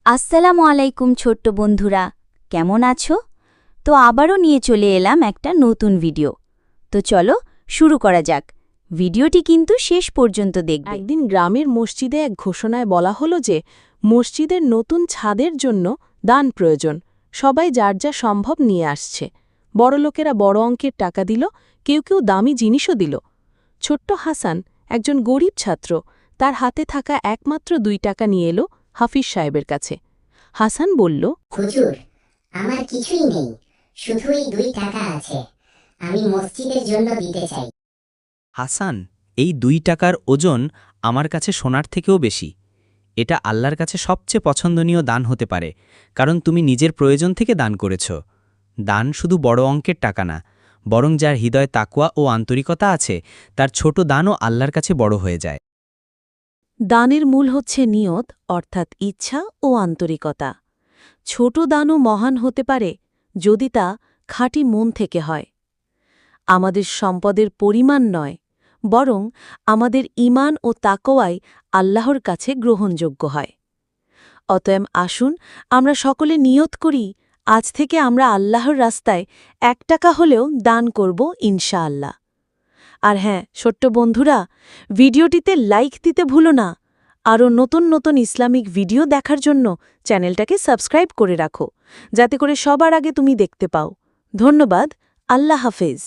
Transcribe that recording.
আসসালামু আলাইকুম ছোট্ট বন্ধুরা, কেমন আছো? তো আবারও নিয়ে চলে এলাম একটা নতুন ভিডিও। তো চলো শুরু করা যাক। ভিডিওটি কিন্তু শেষ পর্যন্ত দেখবে। একদিন গ্রামের মসজিদে এক ঘোষণায় বলা হলো যে মসজিদের নতুন ছাদের জন্য দান প্রয়োজন। সবাই যার যা সম্ভব নিয়ে আসছে। বড়লোকেরা বড় অঙ্কের টাকা দিল, কেউ কেউ দামি জিনিসও দিল। ছোট্ট হাসান, একজন গরিব ছাত্র, তার হাতে থাকা একমাত্র 2 টাকা নিয়ে এলো হাফিজ সাহেবের কাছে। হাসান বলল, হুজুর, আমার কিছুই নেই, শুধুই 2 টাকা আছে। আমি মসজিদের জন্য দিতে চাই। হাসান, এই 2 টাকার ওজন আমার কাছে সোনার থেকেও বেশি। এটা আল্লাহর কাছে সবচেয়ে পছন্দনীয় দান হতে পারে, কারণ তুমি নিজের প্রয়োজন থেকে দান করেছ। দান শুধু বড় অঙ্কের টাকা না, বরং যার হৃদয় তাকওয়া ও আন্তরিকতা আছে, তার ছোট দানও আল্লাহর কাছে বড় হয়ে যায়। দানের মূল হচ্ছে নিয়ত, অর্থাৎ ইচ্ছা ও আন্তরিকতা। ছোট দানও মহান হতে পারে যদি তা খাঁটি মন থেকে হয়। আমাদের সম্পদের পরিমাণ নয়, বরং আমাদের ঈমান ও তাকওয়াই আল্লাহর কাছে গ্রহণযোগ্য হয়। অতএব আসুন আমরা সকলে নিয়ত করি, আজ থেকে আমরা আল্লাহর রাস্তায় 1 টাকা হলেও দান করব ইনশাআল্লাহ। আর হ্যাঁ ছোট্ট বন্ধুরা, ভিডিওটিতে লাইক দিতে ভুলো না। আরও নতুন নতুন ইসলামিক ভিডিও দেখার জন্য চ্যানেলটাকে সাবস্ক্রাইব করে রাখো, যাতে করে সবার আগে তুমি দেখতে পাও। ধন্যবাদ। আল্লাহ হাফেজ।